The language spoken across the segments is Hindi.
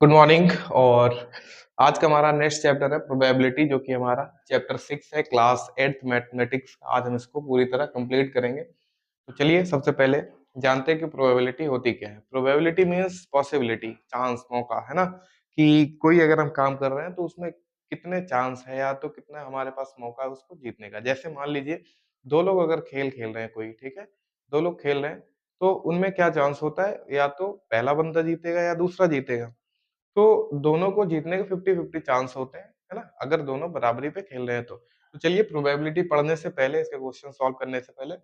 Good morning. और आज का हमारा नेक्स्ट चैप्टर है प्रोबेबिलिटी, जो कि हमारा चैप्टर 6 है, क्लास 8th मैथमेटिक्स। आज हम इसको पूरी तरह कंप्लीट करेंगे। तो चलिए सबसे पहले जानते हैं कि प्रोबेबिलिटी होती क्या है। प्रोबेबिलिटी मीन्स पॉसिबिलिटी, चांस, मौका, है ना। कि कोई अगर हम काम कर रहे हैं तो उसमें कितने चांस है या तो कितना हमारे पास मौका है उसको जीतने का। जैसे मान लीजिए दो लोग अगर खेल खेल रहे हैं कोई, ठीक है, दो लोग खेल रहे हैं तो उनमें क्या चांस होता है, या तो पहला बंदा जीतेगा या दूसरा जीतेगा। तो दोनों को जीतने के 50-50 चांस होते हैं, है ना? अगर दोनों बराबरी पे खेल रहे हैं तो। तो चलिए प्रोबेबिलिटी पढ़ने से पहले, इसके क्वेश्चन सॉल्व करने से पहले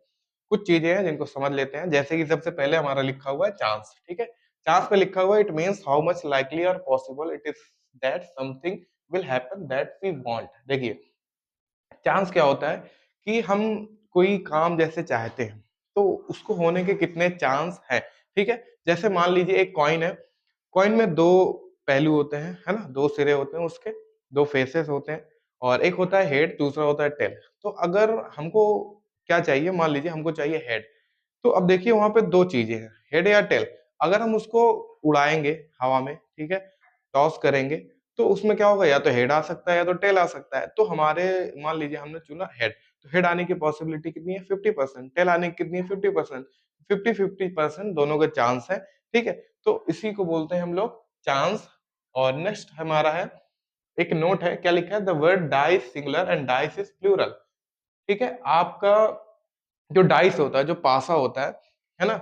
कुछ चीजें हैं जिनको समझ लेते हैं। जैसे कि सबसे पहले हमारा लिखा हुआ है चांस, ठीक है? चांस पे लिखा हुआ है it means how much likely और possible it is that something will happen that we want. देखिए चांस क्या होता है कि हम कोई काम जैसे चाहते हैं तो उसको होने के कितने चांस हैं, ठीक है? जैसे मान लीजिए एक कॉइन है, कॉइन में 2 पहलू होते हैं, है ना? 2 सिरे होते हैं उसके, 2 फेसेस होते हैं और एक होता है हेड, दूसरा होता है टेल। तो अगर हमको क्या चाहिए, मान लीजिए हमको चाहिए हेड, तो अब देखिए वहाँ पे 2 चीज़ें हैं, हेड या टेल। अगर हम उसको उड़ाएँगे हवा में, ठीक है? टॉस करेंगे, तो उसमें क्या होगा, या तो हेड आ सकता है या तो टेल आ सकता है। तो हमारे मान लीजिए हमने चुना हेड, तो हेड आने की पॉसिबिलिटी कितनी है? 50%। टेल आने की कितनी है? 50%। 50-50% दोनों के चांस हैं, ठीक है? तो इसी को बोलते हैं हम लोग चांस। और नेक्स्ट हमारा है, एक नोट है, क्या लिखा है? The word dice singular and dice is plural, ठीक है? आपका जो डाइस होता है, जो पासा होता है ना?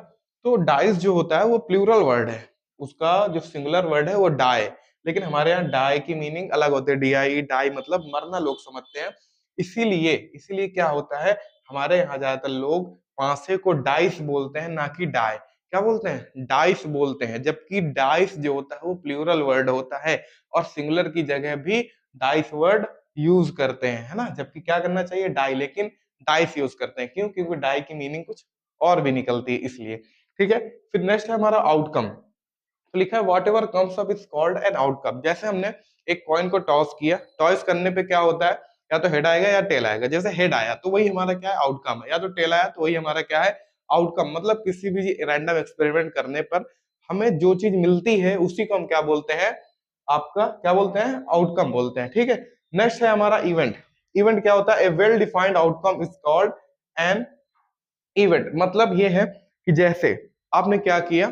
तो डाइस जो होता है वो प्लूरल वर्ड है, उसका जो सिंगुलर वर्ड है वो डाई। लेकिन हमारे यहाँ डाई की मीनिंग अलग होती है, डीआई, डाई मतलब मरना लोग समझते हैं। इसीलिए इसीलिए क्या होता है, हमारे यहाँ ज्यादातर लोग पासे को डाइस बोलते हैं, ना कि डाई। क्या बोलते हैं? डाइस बोलते हैं, जबकि डाइस जो होता है वो प्लूरल वर्ड होता है और सिंगुलर की जगह भी डाइस वर्ड यूज करते हैं, है ना? जबकि क्या करना चाहिए? डाई। लेकिन डाइस यूज करते हैं, क्यों? क्योंकि डाई की मीनिंग कुछ और भी निकलती है इसलिए, ठीक है? फिर नेक्स्ट है हमारा आउटकम। तो लिखा है what ever comes up is called an outcome. जैसे हमने एक कॉइन को टॉस किया, टॉस करने पे क्या होता है, या तो हेड आएगा या टेल आएगा। जैसे हेड आया तो वही हमारा क्या है? आउटकम है। या तो टेल आया तो वही हमारा क्या है? आउटकम। मतलब किसी भी रैंडम एक्सपेरिमेंट करने पर हमें जो चीज मिलती है उसी को हम क्या बोलते हैं? आपका क्या बोलते हैं? आउटकम बोलते हैं, ठीक है? नेक्स्ट है हमारा इवेंट। इवेंट क्या होता है? A well defined outcome is called an event. मतलब ये है कि जैसे आपने क्या किया,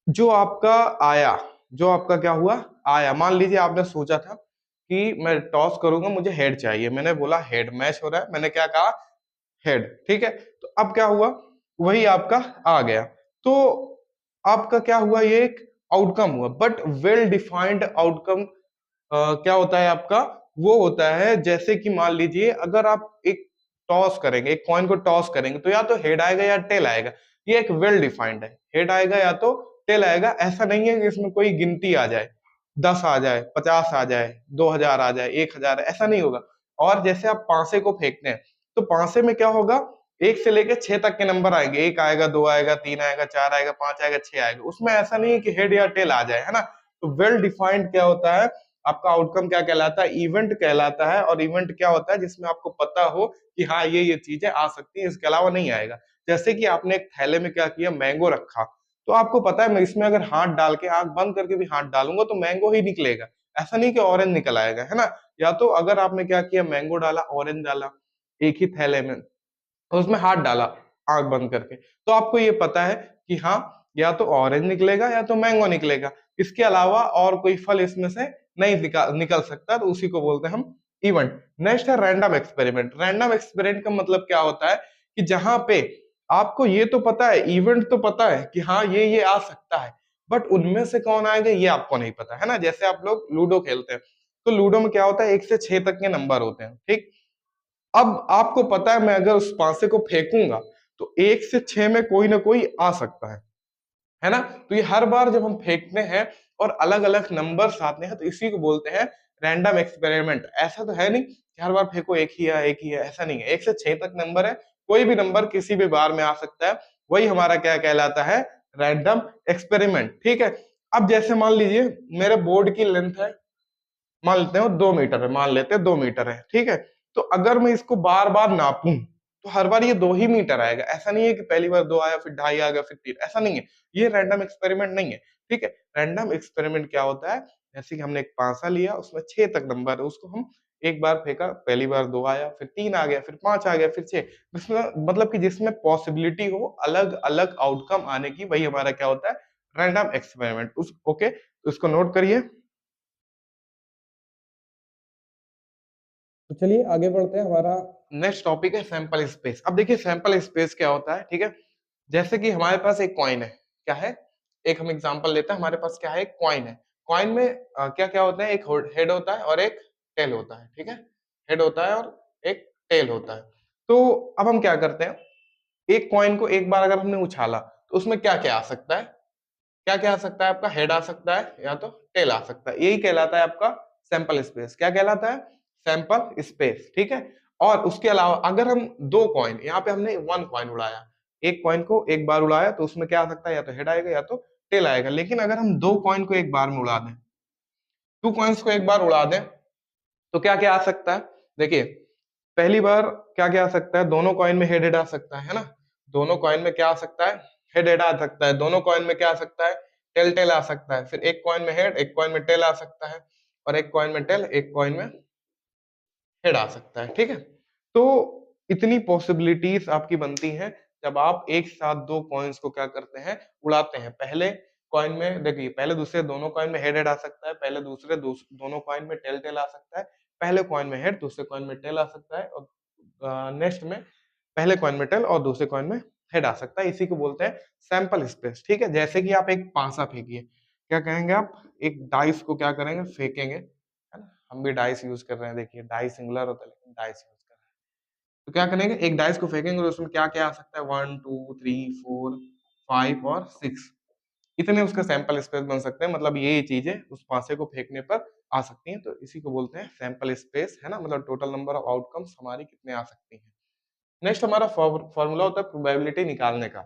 जो आपका आया, जो आपका क्या हुआ, आया। मान लीजिए आपने सोचा था कि मैं टॉस करूंगा, मुझे हेड चाहिए, मैंने बोला हेड, मैच हो रहा है, मैंने क्या कहा? हेड, ठीक है? तो अब क्या हुआ, वही आपका आ गया। तो आपका क्या हुआ, ये एक आउटकम हुआ। बट वेल डिफाइंड आउटकम क्या होता है आपका? वो होता है जैसे कि मान लीजिए अगर आप एक टॉस करेंगे, एक कॉइन को टॉस करेंगे, तो या तो हेड आएगा या टेल आएगा। ये एक वेल डिफाइंड है, हेड आएगा या तो टेल आएगा। ऐसा नहीं है कि इसमें कोई गिनती आ जाए, 10 आ जाए, 50 आ जाए, 2000 आ जाए, 1000, ऐसा नहीं होगा। और जैसे आप पांसे को फेंकते हैं तो पांसे में क्या होगा, 1 से लेके 6 तक के नंबर आएंगे। 1 आएगा, 2 आएगा, 3 आएगा, 4 आएगा, 5 आएगा, 6 आएगा। उसमें ऐसा नहीं है कि हेड या टेल आ जाए, है ना? तो वेल डिफाइंड क्या होता है, आपका आउटकम क्या कहलाता है? इवेंट कहलाता है। और इवेंट क्या होता है? जिसमें आपको पता हो कि हाँ ये चीजें आ सकती है, इसके अलावा नहीं आएगा। जैसे कि आपने एक थैले में क्या किया, मैंगो रखा, तो आपको पता है मैं इसमें अगर हाथ डाल के, आंख बंद करके भी हाथ डालूंगा तो मैंगो ही निकलेगा। ऐसा नहीं कि ऑरेंज निकल आएगा, है ना? या तो अगर आपने क्या किया, मैंगो डाला, ऑरेंज डाला एक ही थैले में, तो उसमें हाथ डाला आंख बंद करके, तो आपको ये पता है कि हाँ या तो ऑरेंज निकलेगा या तो मैंगो निकलेगा। इसके अलावा और कोई फल इसमें से नहीं निकल सकता। तो उसी को बोलते हैं हम इवेंट। नेक्स्ट है रैंडम एक्सपेरिमेंट। रैंडम एक्सपेरिमेंट का मतलब क्या होता है कि जहां पे आपको ये तो पता है, इवेंट तो पता है कि हाँ ये आ सकता है, बट उनमें से कौन आएगा ये आपको नहीं पता, है ना? जैसे आप लोग लूडो खेलते हैं, तो लूडो में क्या होता है, 1 से 6 तक के नंबर होते हैं, ठीक? अब आपको पता है मैं अगर उस पासे को फेंकूंगा तो 1 से 6 में कोई ना कोई आ सकता है ना? तो ये हर बार जब हम फेंकते हैं और अलग अलग नंबर्स आते हैं तो इसी को बोलते हैं रैंडम एक्सपेरिमेंट। ऐसा तो है नहीं कि हर बार फेंको एक ही है, एक ही है, ऐसा नहीं है। 1 से 6 तक नंबर है, कोई भी नंबर किसी भी बार में आ सकता है। वही हमारा क्या कहलाता है? रैंडम एक्सपेरिमेंट, ठीक है? अब जैसे मान लीजिए मेरे बोर्ड की लेंथ है, मान लेते हैं 2 मीटर है, मान लेते हैं 2 मीटर है, ठीक है? तो अगर मैं इसको बार बार नापूं तो हर बार ये 2 ही मीटर आएगा। ऐसा नहीं है कि पहली बार 2 आया, फिर 2.5 आ गया, फिर 3, ऐसा नहीं है। ये रैंडम एक्सपेरिमेंट नहीं है। ठीक है। रैंडम एक्सपेरिमेंट क्या होता है, जैसे कि हमने एक पासा लिया, उसमें 6 तक नंबर है, उसको हम एक बार फेंका, पहली बार 2 आया, फिर 3 आ गया, फिर 5 आ गया, फिर 6, जिसमें मतलब कि जिसमें पॉसिबिलिटी हो अलग-अलग आउटकम आने की, वही हमारा क्या होता है, रैंडम एक्सपेरिमेंट। उस ओके, तो इसको नोट करिए। तो चलिए आगे बढ़ते हैं। हमारा नेक्स्ट टॉपिक है सैंपल स्पेस। अब देखिए सैंपल स्पेस क्या होता है, ठीक है। जैसे कि हमारे पास एक कॉइन है, क्या है, एक हम एग्जांपल लेते हैं, हमारे पास क्या है, एक कॉइन है। कॉइन में क्या क्या होता है, एक हेड होता है और एक टेल होता है, ठीक है। हेड होता है और एक टेल होता है। तो अब हम क्या करते हैं, एक कॉइन को एक बार अगर हमने उछाला तो उसमें क्या क्या आ सकता है, क्या क्या आ सकता है, आपका हेड आ सकता है या तो टेल आ सकता है, यही कहलाता है आपका सैंपल स्पेस। क्या कहलाता है, सैंपल स्पेस, ठीक है। और उसके अलावा अगर हम दो कॉइन, यहाँ पे हमने वन कॉइन उड़ाया, एक कॉइन को एक बार उड़ाया तो उसमें क्या आ सकता है, या तो हेड आएगा या तो टेल आएगा। लेकिन अगर हम दो कॉइन को एक बार में उड़ा दें, टू कॉइन्स को एक बार उड़ा दें, तो क्या क्या आ सकता है, देखिए पहली बार क्या क्या आ सकता है, दोनों कॉइन में हेड हेड आ सकता है ना। दोनों कॉइन में क्या आ सकता है, हेड हेड आ सकता है। दोनों कॉइन में क्या आ सकता है, टेल टेल आ सकता है। फिर एक कॉइन में हेड, एक कॉइन में टेल आ सकता है, और एक कॉइन में टेल, एक कॉइन में हेड आ सकता है, ठीक है। तो इतनी पॉसिबिलिटीज आपकी बनती हैं जब आप एक साथ दो कॉइन्स को क्या करते हैं, उड़ाते हैं। पहले कॉइन में देखिए, पहले दूसरे दोनों कॉइन में हेड हेड आ सकता है, पहले दूसरे दोनों कॉइन में टेल टेल आ सकता है, पहले कॉइन में हेड, दूसरे कॉइन में टेल आ सकता है, और नेक्स्ट में पहले कॉइन में टेल और दूसरे कॉइन में हेड आ सकता है। इसी को बोलते हैं सैंपल स्पेस, ठीक है। जैसे कि आप एक पासा फेंकिए, क्या कहेंगे आप, एक डाइस को क्या करेंगे, फेंकेंगे, है ना। हम भी डाइस यूज कर रहे हैं, देखिए डाइस सिंगुलर होता है लेकिन डाइस यूज कर रहे हैं। तो क्या करेंगे, एक डाइस को फेंकेंगे और उसमें क्या क्या आ सकता है, 1 2 3 4 5 और 6, इतने उसके सैंपल स्पेस बन सकते हैं। मतलब ये चीजें उस पासे को फेंकने पर आ सकती हैं, तो इसी को बोलते हैं सैंपल स्पेस, है ना। मतलब टोटल नंबर ऑफ आउटकम्स हमारी कितने आ सकती हैं। नेक्स्ट हमारा फॉर्मूला होता है प्रोबेबिलिटी निकालने का।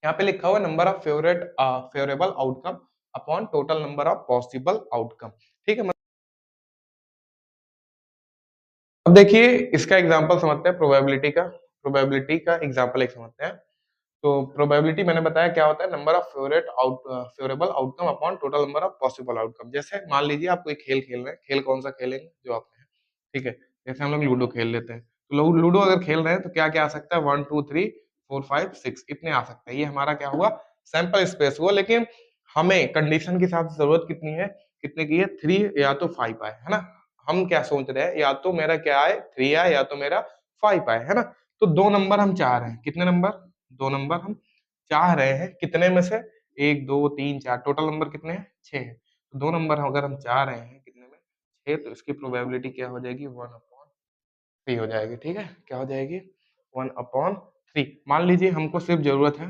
यहाँ पे लिखा हुआ number of favourable outcome upon total number of possible outcome, ठीक है। अब देखिए इसका एग्जांपल समझते हैं, प्रोबेबिलिटी का एग्जांपल एक समझते हैं। तो प्रोबेबिलिटी मैंने बताया क्या होता है, number of favourable outcome upon total number of possible outcome. जैसे मान लीजिए आप कोई खेल खेल रहे हैं, खेल कौन सा खेलेंगे जो आपने, ठीक है। जैसे हम लोग लूडो खेल लेते हैं, तो लूडो अगर खेल रहे हैं तो क्या क्या आ सकता है, 1 2 3 4 5 6, इतने आ सकते हैं। ये हमारा क्या हुआ, सैंपल स्पेस हुआ। लेकिन हमें कंडीशन के हिसाब से जरूरत कितनी है, कितने की है, 3 या तो 5 आए, है ना। हम क्या सोच रहे हैं, या तो मेरा क्या आए, 3 आए, या तो मेरा 5 आए, है ना। तो दो नंबर हम चाह रहे हैं, कितने नंबर, दो नंबर हम चाह रहे हैं, कितने में से, 1 2 3 4, टोटल नंबर कितने हैं, 6 है। तो दो नंबर अगर हम चाह रहे हैं कितने में, 6, तो इसकी प्रोबेबिलिटी क्या हो जाएगी, 1/3 हो जाएगी, ठीक है। क्या हो जाएगी, 1/3। मान लीजिए हमको सिर्फ जरूरत है,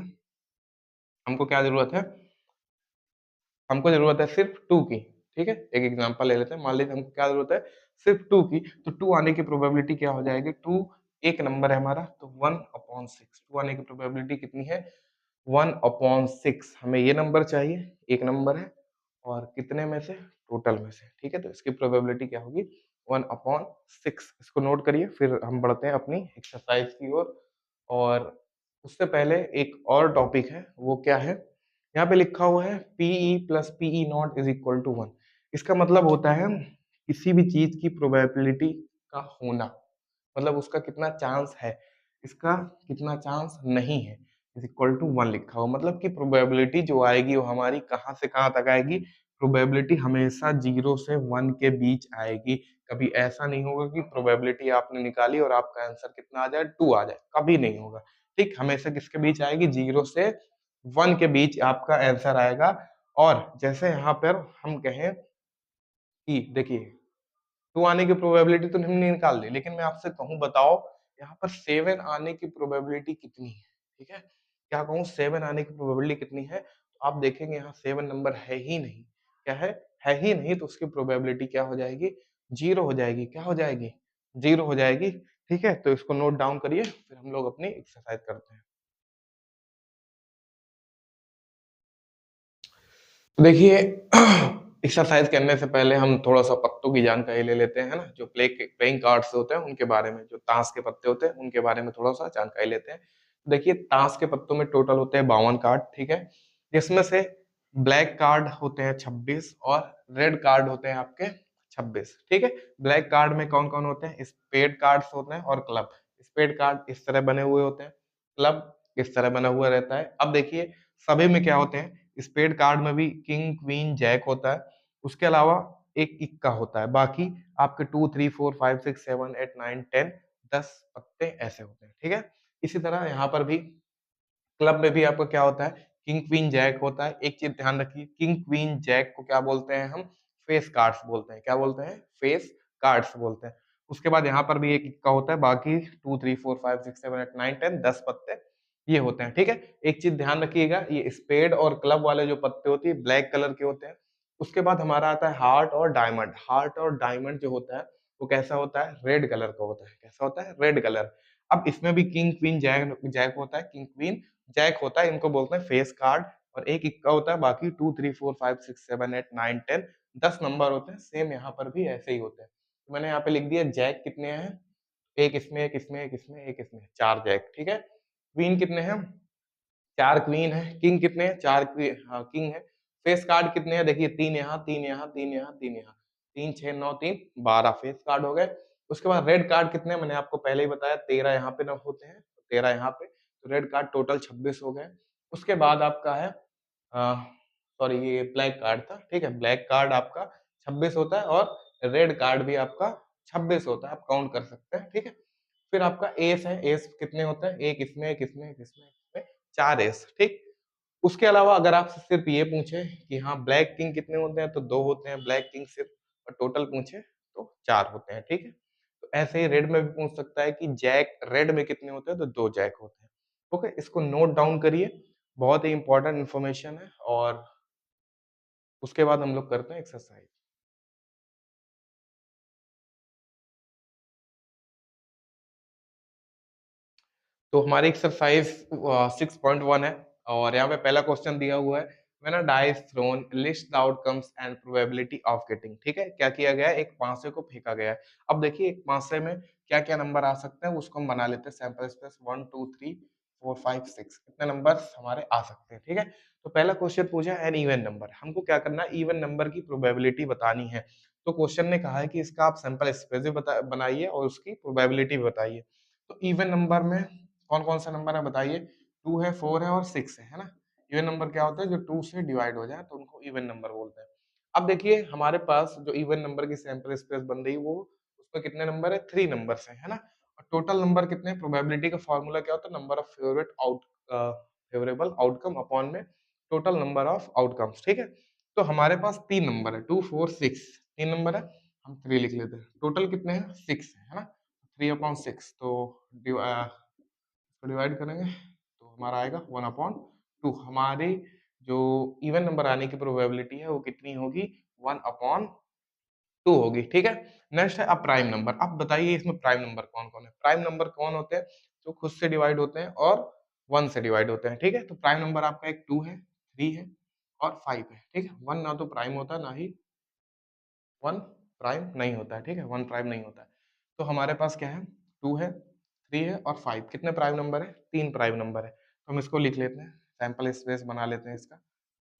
हमको क्या जरूरत है, हमको जरूरत है सिर्फ 2 की, ठीक है। एक एग्जांपल ले लेते हैं, मान लीजिए हमको क्या जरूरत है, सिर्फ 2 की। तो 2 आने की प्रोबेबिलिटी क्या हो जाएगी, 2 एक नंबर है हमारा, तो 1/6, 2 आने की प्रोबेबिलिटी कितनी है, 1/6। हमें ये नंबर चाहिए, एक नंबर है, और कितने में से, टोटल में से, ठीक है। तो इसकी प्रोबेबिलिटी क्या होगी, 1/6। इसको नोट करिए, फिर हम बढ़ते हैं अपनी एक्सरसाइज की ओर। और उससे पहले एक और टॉपिक है, वो क्या है, यहाँ पे लिखा हुआ है PE plus PE not is equal to 1। इसका मतलब होता है किसी भी चीज की प्रोबेबिलिटी का होना, मतलब उसका कितना चांस है, इसका कितना चांस नहीं है, इज इक्वल टू 1 लिखा हुआ। मतलब कि प्रोबेबिलिटी जो आएगी वो हमारी कहाँ से कहाँ तक आएगी, प्रोबेबिलिटी हमेशा 0 से 1 के बीच आएगी। कभी ऐसा नहीं होगा कि प्रोबेबिलिटी आपने निकाली और आपका आंसर कितना आ जाए, 2 आ जाए, कभी नहीं होगा। ठीक, हमेशा किसके बीच आएगी, 0 से 1 के बीच आपका आंसर आएगा। और जैसे यहाँ पर हम कहें कि देखिए 2 आने की प्रोबेबिलिटी तो हमने निकाल ली, लेकिन मैं आपसे कहूँ बताओ यहाँ पर 7 आने की प्रोबेबिलिटी कितनी है, ठीक है। क्या कहूँ 7 आने की प्रोबेबिलिटी कितनी है, तो आप देखेंगे यहाँ 7 नंबर है ही नहीं, क्या है ही नहीं, तो उसकी प्रोबेबिलिटी क्या हो जाएगी, 0 हो जाएगी। क्या हो जाएगी, 0 हो जाएगी, ठीक है। तो इसको नोट डाउन करिए, फिर हम लोग अपनी एक्सरसाइज करते हैं। तो देखिए एक्सरसाइज करने से पहले हम थोड़ा सा पत्तों की जानकारी ले लेते हैं, है ना। जो प्लेइंग कार्ड्स होते हैं उनके बारे में, जो ताश के पत्ते होते हैं उनके बारे में थोड़ा सा जानकारी लेते हैं। देखिए ताश के पत्तों में टोटल होते हैं 52 कार्ड, ठीक है। जिसमें से ब्लैक कार्ड होते हैं 26 और रेड कार्ड होते हैं आपके 26। ठीक है, ब्लैक कार्ड में कौन कौन होते हैं? स्पेड कार्ड्स होते हैं और क्लब। स्पेड कार्ड इस तरह बने हुए होते हैं, क्लब इस तरह बना हुआ रहता है। अब देखिए सभी में क्या होते हैं, स्पेड कार्ड में भी किंग क्वीन जैक होता है, उसके अलावा एक इक्का होता है, बाकी आपके 2 3 4 5 6 7 8 9 10 10 पत्ते ऐसे होते हैं। ठीक है, इसी तरह यहाँ पर भी क्लब में भी आपका क्या होता है, किंग क्वीन जैक होता है। एक चीज ध्यान रखिए, किंग क्वीन जैक को क्या बोलते हैं हम? फेस कार्ड्स बोलते हैं। क्या बोलते हैं? फेस कार्ड्स बोलते हैं। उसके बाद यहाँ पर भी एक इक्का होता है, बाकी 2 3 4 5 6 7 8 9 10 10 पत्ते ये होते हैं। ठीक है, एक चीज ध्यान रखिएगा, ये स्पेड और क्लब वाले जो पत्ते होते हैं ब्लैक कलर के होते हैं। उसके बाद हमारा आता है हार्ट और डायमंड। हार्ट और डायमंड जो होता है वो कैसा होता है? रेड कलर का होता है। कैसा होता है? Red colour. अब इसमें भी किंग क्वीन जैक जैक होता है, किंग क्वीन जैक होता है, इनको बोलते हैं फेस कार्ड। और एक इक्का होता है, बाकी 2 3 4 5 6 7 8 9 10 10 नंबर होते हैं। सेम यहाँ पर भी ऐसे ही होते हैं। तो मैंने यहाँ पे लिख दिया जैक कितने हैं, एक इसमें, एक इसमें, एक इसमें, एक इसमें, 4 जैक। ठीक है, क्वीन कितने हैं? 4 क्वीन है। किंग कितने हैं? 4 क्वीन, हाँ किंग है। फेस कार्ड कितने हैं? देखिए 3 यहाँ, 3 यहाँ, 3 यहाँ, 3 यहाँ, 3 6 9 3 12 फेस कार्ड हो गए। उसके बाद रेड कार्ड कितने हैं? मैंने आपको पहले ही बताया 13 यहाँ पे न होते हैं, 13 यहाँ पे, तो रेड कार्ड टोटल 26 हो गए। उसके बाद आपका है सॉरी ये ब्लैक कार्ड था। ठीक है, ब्लैक कार्ड आपका 26 होता है और रेड कार्ड भी आपका 26 होता है, आप काउंट कर सकते हैं। ठीक है, फिर आपका एस है। एस कितने होते हैं? एक इसमें, एक इसमें, एक इसमें, एक इसमें, 4 एस। ठीक, उसके अलावा अगर आपसे सिर्फ ये पूछे कि हाँ ब्लैक किंग कितने होते हैं, तो 2 होते हैं ब्लैक किंग सिर्फ, और टोटल पूछे तो 4 होते हैं। ठीक है, तो ऐसे ही रेड में भी पूछ सकता है कि जैक रेड में कितने होते हैं, तो 2 जैक होते हैं। ओके, इसको नोट डाउन करिए, बहुत ही इंपॉर्टेंट इन्फॉर्मेशन है। और उसके बाद हम लोग करते हैं एक्सरसाइज। तो हमारी एक्सरसाइज 6.1 है और यहाँ पे पहला क्वेश्चन दिया हुआ है, when a dice thrown list the outcomes and probability of getting. ठीक है, क्या किया गया है? एक पांसे को फेंका गया है। अब देखिए एक पांसे में क्या क्या नंबर आ सकते हैं, उसको हम बना लेते हैं। सैंपल स्पेस 1 2 3 4 5 6 कितने नंबर हमारे आ सकते हैं। ठीक है, तो पहला क्वेश्चन पूछा एन इवन नंबर, हमको क्या करना है? इवन नंबर की प्रोबेबिलिटी बतानी है। तो क्वेश्चन ने कहा है कि इसका आप सैंपल स्पेस भी बनाइए और उसकी प्रोबेबिलिटी भी बताइए। तो इवन नंबर में कौन-कौन सा नंबर है बताइए? 2 है, 4 है और 6 है ना? इवन नंबर क्या होता है? जो 2 से डिवाइड हो जाए तो उनको इवन नंबर बोलते हैं। अब देखिए हमारे पास जो इवन नंबर की सैंपल स्पेस बन रही है वो उसमें कितने नंबर है? 3 नंबर्स हैं, है ना? और टोटल नंबर कितने हैं? प्रोबेबिलिटी का फार्मूला क्या होता है? Number of favourable outcome upon में टोटल नंबर ऑफ आउटकम्स। ठीक है? तो हमारे पास 3 नंबर है, 2 4 6 3 नंबर है, हम 3 लिख लेते हैं। टोटल कितने हैं? 6 है ना? 3 अपॉन 6 तो इसको डिवाइड करेंगे तो हमारा आएगा 1/2। हमारी जो इवन नंबर आने की प्रोबेबिलिटी है वो कितनी होगी? 1/2 होगी। ठीक है, नेक्स्ट है अब प्राइम नंबर। अब बताइए इसमें प्राइम नंबर कौन कौन है? प्राइम नंबर कौन होते हैं? जो खुद से डिवाइड होते हैं और 1 से डिवाइड होते हैं। ठीक है, तो प्राइम नंबर आपका एक 2 है, 3 है और 5 है। ठीक है, 1 ना तो प्राइम होता है ना ही 1 प्राइम नहीं होता है। ठीक है, 1 प्राइम नहीं होता है। तो हमारे पास क्या है? 2 है, 3 है और 5 कितने प्राइम नंबर है? 3 प्राइम नंबर है। तो हम इसको लिख लेते हैं, सैंपल स्पेस बना लेते हैं इसका।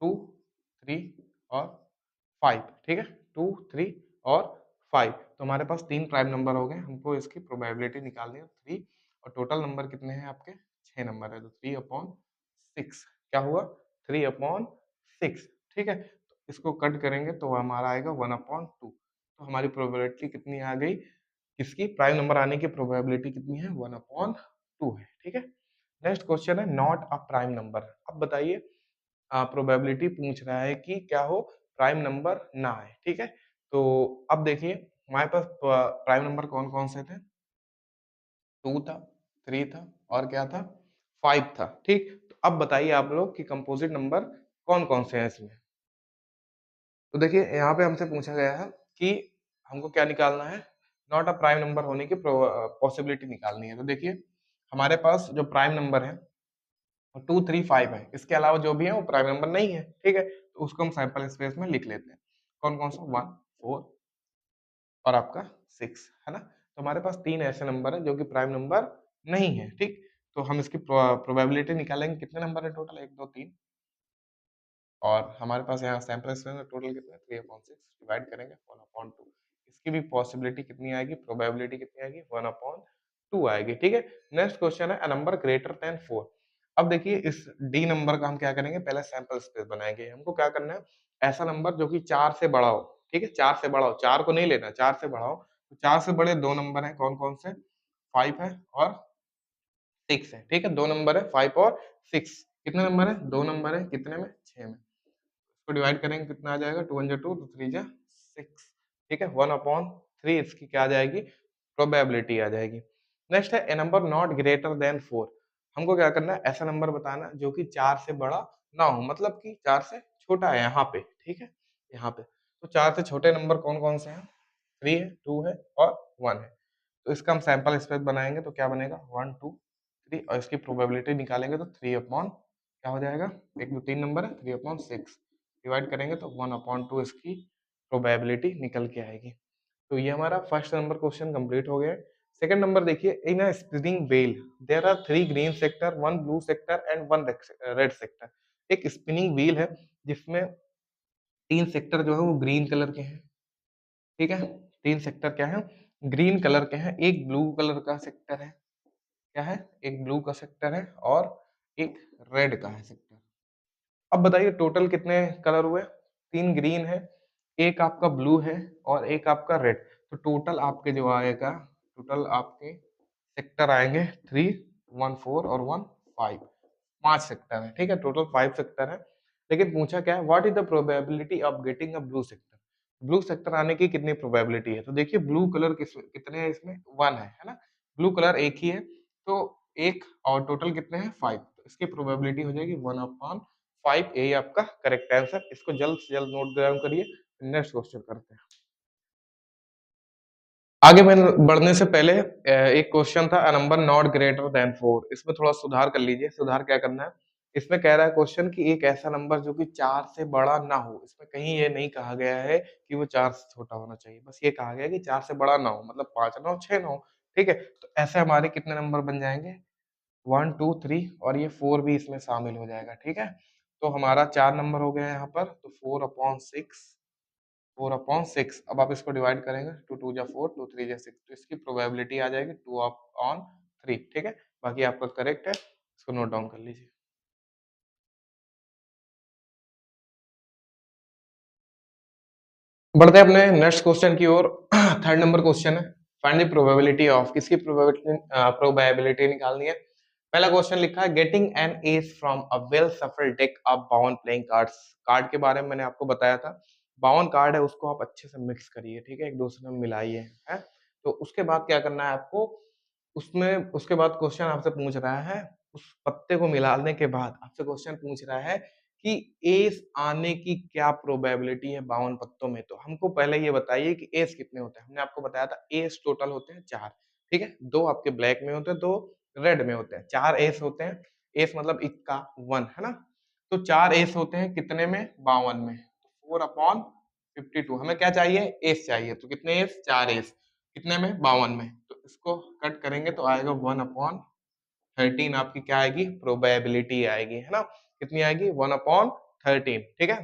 2 3 और 5। ठीक है, 2 3 और 5 तो हमारे पास 3 प्राइम नंबर हो गए। हमको इसकी प्रोबेबिलिटी निकालनी है 3 और टोटल नंबर कितने हैं आपके? 6 नंबर है, तो 3/6 क्या हुआ? 3/6। ठीक है, तो इसको कट करेंगे तो हमारा आएगा 1/2। तो हमारी प्रोबेबिलिटी कितनी आ गई? किसकी? प्राइम नंबर आने की प्रोबेबिलिटी कितनी है? 1/2 है। ठीक है, नेक्स्ट क्वेश्चन है नॉट अ प्राइम नंबर। अब बताइए प्रोबेबिलिटी पूछ रहा है कि क्या हो? प्राइम नंबर ना आए। ठीक है, तो अब देखिए हमारे पास प्राइम नंबर कौन-कौन से थे? 2 था, 3 था और क्या था? 5 था। ठीक, तो अब बताइए आप लोग कि कंपोजिट नंबर कौन-कौन से हैं इसमें? तो देखिए यहाँ पे हमसे पूछा गया है कि हमको क्या निकालना है? नॉट अ प्राइम नंबर होने की पॉसिबिलिटी निकालनी है। तो देखिए हमारे पास जो प्राइम नंबर है 2 3 5 है, इसके अलावा जो भी है वो प्राइम नंबर नहीं है। ठीक है, तो उसको हम सैंपल स्पेस में लिख लेते हैं। कौन-कौन सा? 1 4 और आपका 6 है ना? तो हमारे पास 3 ऐसे नंबर हैं जो कि प्राइम नंबर नहीं है। ठीक, तो हम इसकी प्रोबेबिलिटी निकालेंगे। कितने नंबर है टोटल? 1 2 3 और हमारे पास यहाँ सैंपल स्पेस में टोटल कितना है 3/6 डिवाइड करेंगे 1/2। इसकी भी पॉसिबिलिटी कितनी आएगी, प्रोबेबिलिटी कितनी आएगी 1/2 आएगी। ठीक है। नेक्स्ट क्वेश्चन है अ नंबर ग्रेटर देन 4। अब देखिए इस डी नंबर का हम क्या करेंगे, पहले सैंपल स्पेस बनाएंगे। हमको क्या करना है, ऐसा नंबर जो कि 4 से बड़ा हो। ठीक है, 4 से बड़ा हो, 4 को नहीं लेना, 4 से बड़ा हो। तो 4 से बड़े दो नंबर हैं, कौन कौन से, 5 है और 6 है। ठीक है, दो नंबर है 5 और 6। कितने नंबर है, दो नंबर है, कितने में, 6 में। इसको डिवाइड करेंगे कितना आ जाएगा, 2 1 2 तो 3 जा 6। ठीक है, 1/3 इसकी क्या आ जाएगी, प्रोबेबिलिटी आ जाएगी। नेक्स्ट है ए नंबर नॉट ग्रेटर देन 4। हमको क्या करना है, ऐसा नंबर बताना जो कि 4 से बड़ा ना हो, मतलब कि 4 से छोटा है यहाँ पे। ठीक है, यहाँ पे तो 4 से छोटे नंबर कौन कौन से हैं, 3 है, 2 है और 1 है। तो इसका हम सैंपल स्पेस बनाएंगे तो क्या बनेगा 1 2 3 और इसकी प्रोबेबिलिटी निकालेंगे तो 3 अपॉन क्या हो जाएगा, 1 2 3 नंबर है, 3/6 डिवाइड करेंगे तो 1/2 इसकी प्रोबेबिलिटी निकल के आएगी। तो ये हमारा फर्स्ट नंबर क्वेश्चन कंप्लीट हो गया है। सेकंड नंबर देखिए, in a spinning wheel there are 3 green sector, 1 blue sector and 1 red sector. एक स्पिनिंग व्हील है जिसमें 3 सेक्टर जो है वो ग्रीन कलर के हैं। ठीक है, 3 सेक्टर क्या है, ग्रीन कलर के हैं। एक ब्लू कलर का सेक्टर है, क्या है, एक ब्लू का सेक्टर है और एक रेड का है सेक्टर। अब बताइए टोटल कितने कलर हुए, 3 ग्रीन है, एक आपका ब्लू है और एक आपका रेड। तो टोटल आपके जो आएगा, टोटल आपके सेक्टर आएंगे 3 1 4 और 1 5। 5 सेक्टर है। ठीक है, टोटल 5 सेक्टर है। लेकिन पूछा क्या है, what is the probability of getting a blue sector. Blue sector आने की कितनी प्रोबेबिलिटी है, तो देखिए ब्लू कलर कितने हैं इसमें, 1 है ना। ब्लू कलर एक ही है, तो एक और टोटल कितने हैं 5। तो इसकी प्रोबेबिलिटी हो जाएगी 1/5। यही आपका करेक्ट आंसर। इसको जल्द से जल्द नोट डाउन करिए। नेक्स्ट क्वेश्चन करते हैं। आगे बढ़ने से पहले एक क्वेश्चन था a number not greater than 4। इसमें थोड़ा सुधार कर लीजिए। सुधार क्या करना है, इसमें कह रहा है क्वेश्चन कि एक ऐसा नंबर जो कि 4 से बड़ा ना हो। इसमें कहीं ये नहीं कहा गया है कि वो 4 से छोटा होना चाहिए, बस ये कहा गया है कि 4 से बड़ा ना हो, मतलब 5 ना हो, 6 ना हो। ठीक है, तो ऐसे हमारे कितने नंबर बन जाएंगे, 1 2 3 और ये 4 भी इसमें शामिल हो जाएगा। ठीक है, तो हमारा 4 नंबर हो गया यहाँ पर, तो 4/6, 4/6। अब आप इसको डिवाइड करेंगे, 2 2 जा 4, 2 3 जा 6, तो इसकी प्रोबेबिलिटी आ जाएगी 2/3। ठीक है, बाकी आपका करेक्ट है, इसको नोट डाउन कर लीजिए। बढ़ते हैं अपने नेक्स्ट क्वेश्चन की ओर। थर्ड नंबर क्वेश्चन है, फाइंड द प्रोबेबिलिटी ऑफ, किसकी प्रोबेबिलिटी निकालनी है। पहला क्वेश्चन लिखा है getting an S from a well सफल डेक ऑफ बावन प्लेइंग कार्ड्स। कार्ड के बारे में मैंने आपको बताया था, 52 कार्ड है, उसको आप अच्छे से मिक्स करिए। ठीक है, एक दूसरे में मिलाइए है। तो उसके बाद क्या करना है आपको, उसमें उसके बाद क्वेश्चन आपसे पूछ रहा है, उस पत्ते को मिलाने के बाद आपसे क्वेश्चन पूछ रहा है कि एस आने की क्या प्रोबेबिलिटी है 52 पत्तों में। तो हमको पहले ये बताइए कि एस कितने होते हैं। हमने आपको बताया था एस टोटल होते हैं 4। ठीक है, 2 आपके ब्लैक में होते हैं, 2 रेड में होते हैं, 4 एस होते हैं। एस मतलब इक्का 1 है ना। तो 4 एस होते हैं कितने में, 52 में। 4/52। हमें क्या चाहिए, एस चाहिए। तो कितने एस, 4 एस, कितने में, 52 में। तो इसको कट करेंगे तो आएगा 1/13 आपकी क्या आएगी, प्रोबेबिलिटी आएगी, है ना। कितनी आएगी, 1/13। ठीक है।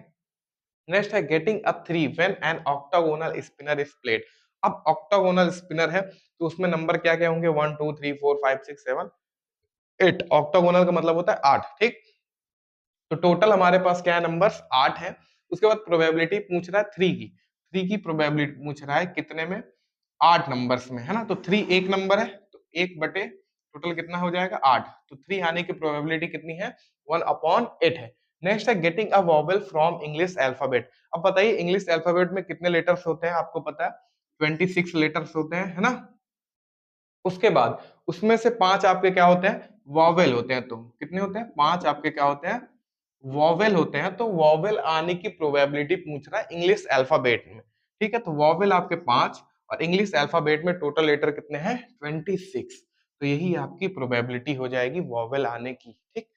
नेक्स्ट है getting a 3 when an octagonal spinner is played. अब ऑक्टागोनल स्पिनर है तो उसमें नंबर क्या क्या होंगे, 1 2 3 4 5 6 7 8। ऑक्टागोनल का मतलब होता है 8। ठीक, तो टोटल हमारे पास क्या है, नंबर्स 8 है। उसके बाद प्रोबेबिलिटी पूछ रहा है 3 की। 3 की प्रोबेबिलिटी पूछ रहा है कितने में, 8 नंबर्स में, है ना। तो 3 एक नंबर है, तो 1 बटे टोटल कितना हो जाएगा 8। तो 3 आने की प्रोबेबिलिटी कितनी है, 1/8 है। नेक्स्ट है getting a vowel from English alphabet. अब बताइए इंग्लिश अल्फाबेट में कितने लेटर्स होते हैं, आपको पता है 26 लेटर्स होते हैं, है ना। उसके बाद उसमें से 5 आपके क्या होते हैं, वोवेल होते हैं। तो कितने होते हैं, 5 आपके क्या होते हैं, वोवेल होते हैं। तो वोवेल आने की प्रोबेबिलिटी पूछ रहा है इंग्लिश अल्फाबेट में। ठीक है, तो वोवेल आपके 5 और इंग्लिश अल्फाबेट में टोटल लेटर कितने हैं, 26। तो यही आपकी प्रोबेबिलिटी हो जाएगी वोवेल आने की। ठीक,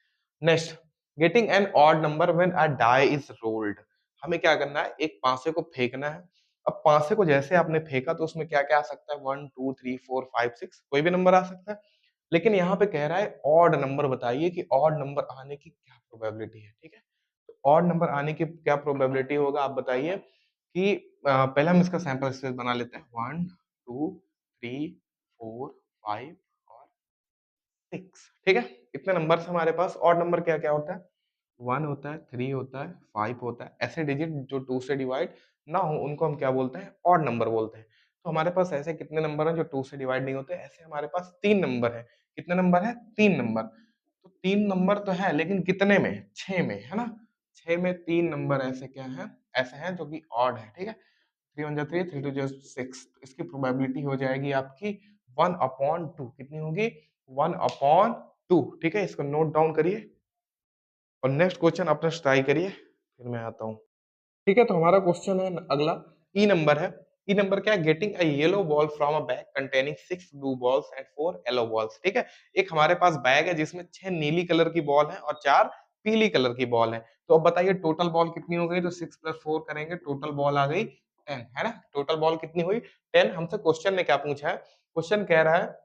next getting an odd number when a die is rolled. हमें क्या करना है, एक पांसे को फेंकना है। अब पांसे को जैसे आपने फेंका तो उसमें क्या क्या आ सकता है, 1 2 3 4 5 6, कोई भी नंबर आ सकता है। लेकिन यहाँ पे कह रहा है ऑड नंबर बताइए कि ऑड नंबर आने की क्या प्रोबेबिलिटी है। ठीक है, ऑड नंबर आने की क्या प्रोबेबिलिटी होगा आप बताइए कि पहले हम इसका सैंपल स्पेस बना लेते हैं 1 2 3 4 5 और 6। ठीक है, इतने नंबर हमारे पास। ऑड नंबर क्या क्या होता है? 1 होता है, 3 होता है, 5 होता है। ऐसे डिजिट जो 2 से डिवाइड ना हो उनको हम क्या बोलते हैं? ऑड नंबर बोलते हैं। तो हमारे पास ऐसे कितने नंबर हैं जो 2 से डिवाइड नहीं होते? ऐसे हमारे पास 3 नंबर हैं। कितने नंबर हैं? 3 नंबर। तो 3 नंबर तो है लेकिन कितने में? 6 में, है ना? 6 में 3 नंबर ऐसे क्या हैं? ऐसे हैं जो कि ऑड है, ठीक है? 3 1 जा 3, 3 2 जा 6। तो इसकी प्रोबेबिलिटी हो जाएगी आपकी 1/2। कितनी होगी? 1/2। ठीक है, इसको नोट डाउन करिए और नेक्स्ट क्वेश्चन अपना ट्राई करिए, फिर मैं आता हूँ। ठीक है, तो हमारा क्वेश्चन है अगला, ई नंबर है। ई नंबर क्या है? Getting a yellow ball from a bag containing 6 blue balls and 4 yellow balls. ठीक है, एक हमारे पास बैग है जिसमें 6 नीली कलर की बॉल है और 4 पीली कलर की बॉल है। तो अब बताइए टोटल बॉल कितनी हो गई? तो 6 + 4 करेंगे, टोटल बॉल आ गई 10, है ना? टोटल बॉल कितनी हुई? 10। हमसे क्वेश्चन ने क्या पूछा है? क्वेश्चन कह रहा है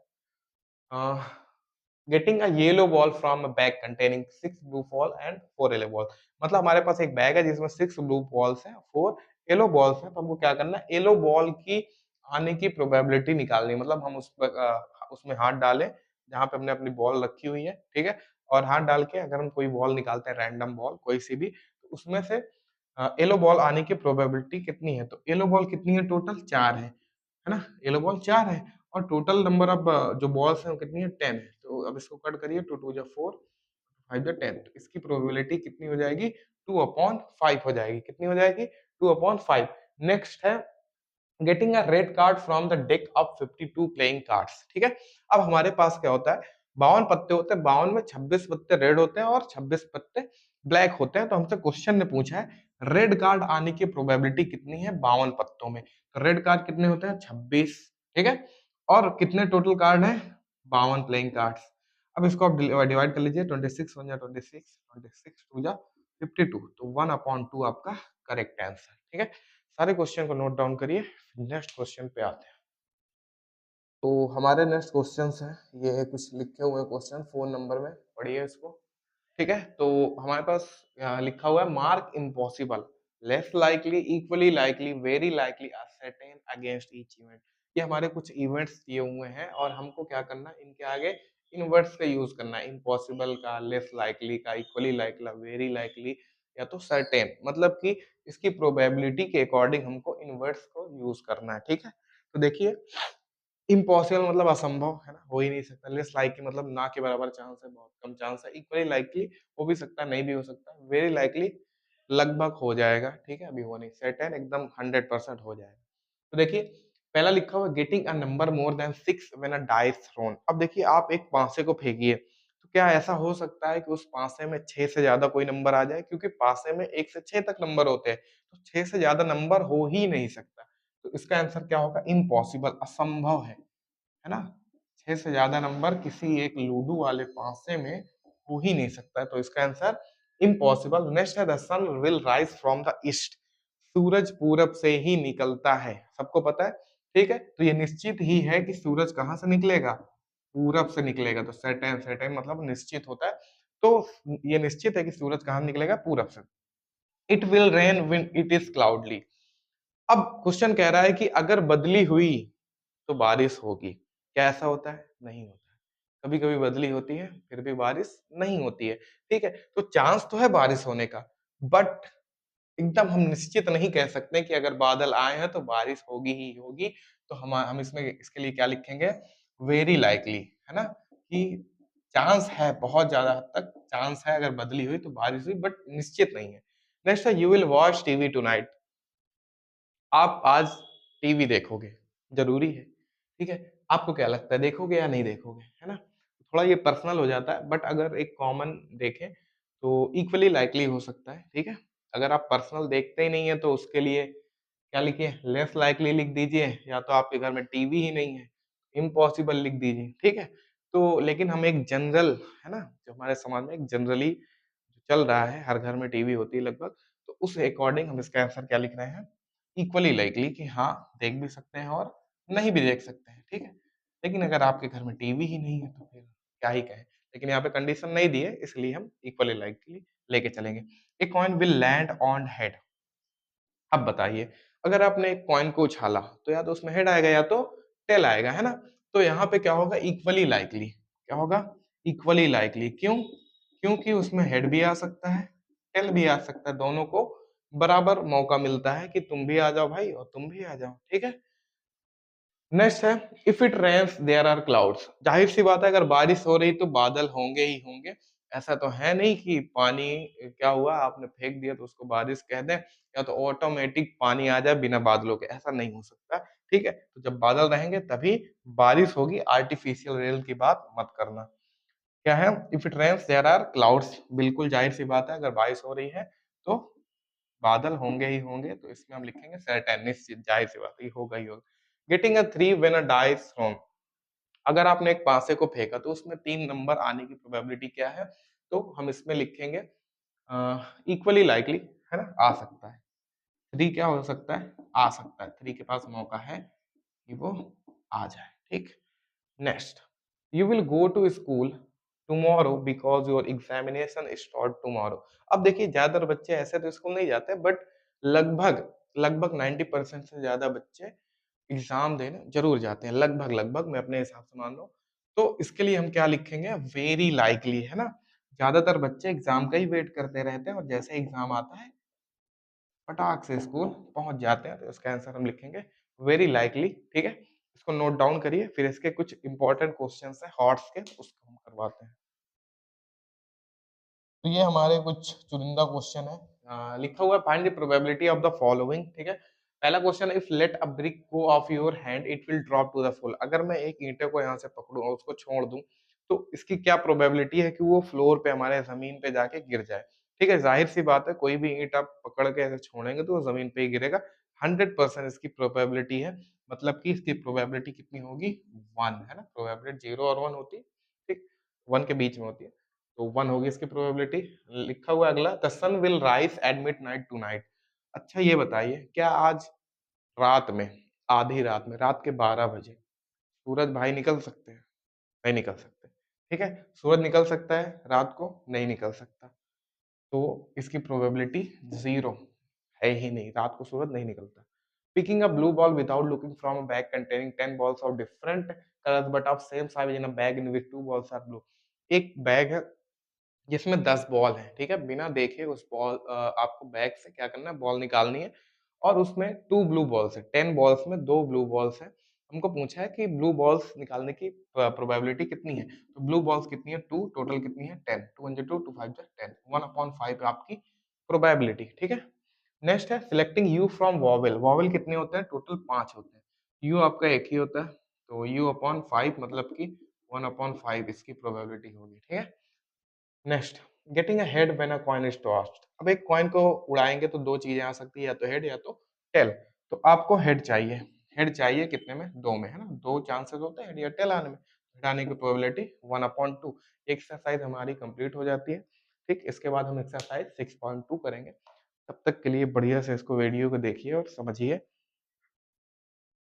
getting a yellow ball from a bag containing 6 blue ball and 4 yellow ball. मतलब हमारे पास एक बैग है जिसमें 6 ब्लू बॉल्स हैं, 4 येलो बॉल्स हैं। तो हमको क्या करना है? येलो बॉल की आने की प्रोबेबिलिटी निकालनी है। मतलब हम उसमें हाथ डालें जहाँ पे हमने अपनी बॉल रखी हुई है, ठीक है? और हाथ डाल के अगर हम कोई बॉल निकालते हैं, रैंडम बॉल कोई सी भी, तो उसमें से येलो बॉल आने की प्रोबेबिलिटी कितनी है? तो येलो बॉल कितनी है? टोटल 4 है ना? येलो बॉल 4 है और टोटल नंबर ऑफ जो बॉल्स हैं वो कितनी है? 10 है। तो अब इसको कट करिए, 2 2 जा 4, 5 जा 10। तो इसकी प्रोबेबिलिटी कितनी हो जाएगी? 2/5 हो जाएगी। कितनी हो जाएगी? 2/5। नेक्स्ट है getting a red card from the deck of 52 playing cards. ठीक है, अब हमारे पास क्या होता है? 52 पत्ते होते हैं, 52 में 26 पत्ते रेड होते हैं और 26 पत्ते ब्लैक होते हैं। तो हमसे क्वेश्चन ने पूछा है रेड कार्ड आने की प्रोबेबिलिटी कितनी है 52 पत्तों में? तो रेड कार्ड कितने होते हैं? 26। ठीक है, और कितने टोटल कार्ड हैं? 52 प्लेइंग कार्ड्स। अब इसको आप डिवाइड कर लीजिए, 26 1 जा 26, 26 2 जा 52। तो 1/2 आपका करेक्ट आंसर। ठीक है, सारे क्वेश्चन को नोट डाउन करिए, नेक्स्ट क्वेश्चन पे आते हैं। तो हमारे नेक्स्ट क्वेश्चंस हैं, ये कुछ लिखे हुए क्वेश्चन फोन नंबर में, पढ़िए इसको। ठीक है, तो हमारे पास लिखा हुआ है mark impossible, less likely, equally likely, very likely, ascertain against each event. ये हमारे कुछ इवेंट्स दिए हुए हैं और हमको क्या करना है? इनके आगे इन वर्ड्स का यूज करना है। इम्पॉसिबल का, लेस लाइकली का, इक्वली लाइकली, वेरी लाइकली या तो सर्टेन। मतलब कि इसकी प्रोबेबिलिटी के अकॉर्डिंग हमको इन वर्ड्स को यूज करना है। ठीक है, तो देखिए इम्पॉसिबल मतलब असंभव, है ना? हो ही नहीं सकता। लेस लाइकली मतलब ना के बराबर चांस है, बहुत कम चांस है। इक्वली लाइकली हो भी सकता है, नहीं भी हो सकता। वेरी लाइकली लगभग हो जाएगा, ठीक है? अभी हो नहीं। सर्टेन एकदम 100% हो जाएगा। तो देखिए पहला लिखा हुआ है getting a number more than 6 when a dice thrown. अब देखिए आप एक पासे को फेंकिए, तो क्या ऐसा हो सकता है कि उस पासे में 6 से ज्यादा कोई नंबर आ जाए? क्योंकि पासे में 1 से 6 तक नंबर होते हैं, तो 6 से ज्यादा नंबर हो ही नहीं सकता। तो इसका आंसर क्या होगा? इम्पॉसिबल, असंभव है ना? 6 से ज़्यादा नंबर किसी एक लूडो वाले पासे में हो ही नहीं सकता है, तो इसका आंसर इम्पॉसिबल। नेक्स्ट है the sun will rise from the east. सूरज पूरब से ही निकलता है, सबको पता है, ठीक है? तो ये निश्चित ही है कि सूरज कहाँ से निकलेगा? पूरब से निकलेगा। तो सर्टेन, सर्टेन मतलब निश्चित होता है। तो ये निश्चित है कि सूरज कहाँ निकलेगा? पूरब से। It will rain when it is cloudy. अब क्वेश्चन कह रहा है कि अगर बदली हुई तो बारिश होगी। क्या ऐसा होता है? नहीं होता है। कभी-कभी बदली होती है, फिर भी बारिश नहीं होती है। ठीक है? तो चांस तो है बारिश होने का, बट एकदम हम निश्चित नहीं कह सकते कि अगर बादल आए हैं तो बारिश होगी ही होगी। तो हम इसमें इसके लिए क्या लिखेंगे? वेरी लाइकली, है ना? कि चांस है, बहुत ज़्यादा हद तक चांस है अगर बदली हुई तो बारिश हुई, बट निश्चित नहीं है। नेक्स्ट है you will watch TV tonight. आप आज टीवी देखोगे, ज़रूरी है, ठीक है? आपको क्या लगता है देखोगे या नहीं देखोगे, है ना? थोड़ा ये पर्सनल हो जाता है बट अगर एक कॉमन देखें तो इक्वली लाइकली हो सकता है, ठीक है? अगर आप पर्सनल देखते ही नहीं है तो उसके लिए क्या लिखिए? लेस लाइकली लिख दीजिए या तो आपके घर में टीवी ही नहीं है, इम्पॉसिबल लिख दीजिए, ठीक है? तो लेकिन हम एक जनरल, है ना? जो हमारे समाज में एक जनरली चल रहा है, हर घर में टीवी होती है लगभग, तो उस अकॉर्डिंग हम इसका आंसर क्या लिख रहे हैं? इक्वली लाइकली कि हाँ, देख भी सकते हैं और नहीं भी देख सकते हैं, ठीक है? लेकिन अगर आपके घर में टीवी ही नहीं है तो फिर क्या ही कहें? लेकिन यहाँ पे कंडीशन नहीं दी है इसलिए हम इक्वली लाइकली लेके चलेंगे। A coin will land on head. अब बताइए, अगर आपने एक कॉइन को उछाला तो या तो उसमें हेड आएगा या तो टेल आएगा, है ना? तो यहाँ पे क्या होगा, इक्वली लाइकली। क्या होगा? Equally likely. क्यों? क्योंकि उसमें हेड भी आ सकता है, टेल भी आ सकता है, दोनों को बराबर मौका मिलता है कि तुम भी आ जाओ भाई और तुम भी आ जाओ, ठीक है? नेक्स्ट है, if it rains there are clouds. जाहिर सी बात है, अगर बारिश हो रही तो बादल होंगे ही होंगे। ऐसा तो है नहीं कि पानी क्या हुआ आपने फेंक दिया तो उसको बारिश कह दें, या तो ऑटोमेटिक पानी आ जाए बिना बादलों के, ऐसा नहीं हो सकता। ठीक है, तो जब बादल रहेंगे तभी बारिश होगी, आर्टिफिशियल रेल की बात मत करना। क्या है, if it rains there are clouds, बिल्कुल जाहिर सी बात है, अगर बारिश हो रही है तो बादल होंगे ही होंगे, तो इसमें हम लिखेंगे सर्टेन, निश्चित, जाहिर सी बात है, ये होगा ही होगा। Getting a 3 when a dice thrown. अगर आपने एक पासे को फेंका तो उसमें 3 नंबर आने की प्रोबेबिलिटी क्या है? तो हम इसमें लिखेंगे इक्वली लाइकली, है ना? आ सकता है। 3 क्या हो सकता है? आ सकता है। 3 के पास मौका है कि वो आ जाए, ठीक? Next, you will go to school tomorrow because your examination start tomorrow. अब देखिए, ज़्यादातर बच्चे ऐसे तो स्कूल नहीं जाते, बट लगभग लगभग 90% से ज़्यादा बच्चे एग्ज़ाम देने ज़रूर जाते हैं, लगभग-लगभग मैं अपने हिसाब से मान लो। तो इसके लिए हम क्या लिखेंगे? वेरी लाइकली, है ना? ज़्यादातर बच्चे एग्ज़ाम का ही वेट करते रहते हैं और जैसे एग्ज़ाम आता है, फटाक से स्कूल पहुँच जाते हैं, तो इसका आंसर हम लिखेंगे वेरी लाइकली, ठीक है? इसको नोट डाउन करिए, फिर इसके कुछ इंपॉर्टेंट क्वेश्चन्स हैं हॉट्स के, उसको हम करवाते हैं। तो ये हमारे कुछ चुनिंदा क्वेश्चन है। लिखा हुआ है, find the probability of the following, ठीक है? पहला क्वेश्चन है, if let a brick go off your hand it will drop to the floor. अगर मैं एक ईंटे को यहाँ से पकड़ूं और उसको छोड़ दूं, तो इसकी क्या प्रोबेबिलिटी है कि वो फ्लोर पे, हमारे जमीन पे जाके गिर जाए? ठीक है, जाहिर सी बात है, कोई भी ईंट आप पकड़ के ऐसे छोड़ेंगे तो वो जमीन पे ही गिरेगा। 100% इसकी प्रोबेबिलिटी है, मतलब कि इसकी प्रोबेबिलिटी कितनी होगी? 1, है ना? प्रोबेबिलिटी 0 और 1 होती है, ठीक? 1 के बीच में होती है, तो 1 होगी इसकी प्रोबेबिलिटी। लिखा हुआ है अगला, the sun will rise at midnight tonight. अच्छा ये बताइए, क्या आज रात में, आधी रात में, रात के 12 बजे सूरज भाई निकल सकते हैं? नहीं निकल सकते। ठीक है? सूरज निकल सकता है रात को? नहीं निकल सकता। तो इसकी प्रोबेबिलिटी 0 है ही नहीं, रात को सूरज नहीं निकलता। Picking a blue ball without looking from a bag containing 10 balls of different colors but of same size in a bag in which 2 balls are blue। एक बैग है जिसमें 10 बॉल हैं, ठीक है? बिना देखे उस बॉल आपको बैग से क्या करना है, बॉल निकालनी है और उसमें 2 ब्लू बॉल्स हैं, 10 बॉल्स में 2 ब्लू बॉल्स हैं। हमको पूछा है कि ब्लू बॉल्स निकालने की प्रोबेबिलिटी कितनी है? तो ब्लू बॉल्स कितनी है? 2, टोटल कितनी है? 10, 2 into 2, 2 5 जा 10, 1/5 आपकी प्रोबेबिलिटी, ठीक है? नेक्स्ट है, selecting you from vowel. Vowel कितने होते हैं? टोटल 5 होते हैं। यू आपका एक ही होता है, तो u/5 मतलब कि 1/5 इसकी प्रोबेबिलिटी होगी, ठीक है? Next, getting a head when a coin is tossed. अब एक कॉइन को उड़ाएँगे तो 2 चीज़ें आ सकती है, या तो हेड या तो टेल। तो आपको हेड चाहिए। हेड चाहिए कितने में? 2 में, है ना? 2 चांसेस होते हैं हेड या टेल आने में। हेड आने की प्रोबेबिलिटी 1/2। एक्सरसाइज हमारी कंप्लीट हो जाती है। ठीक, इसके बाद हम एक्सरसाइज 6.2 करेंगे। तब तक के लिए बढ़िया से इसको वीडियो को देखिए और समझिए।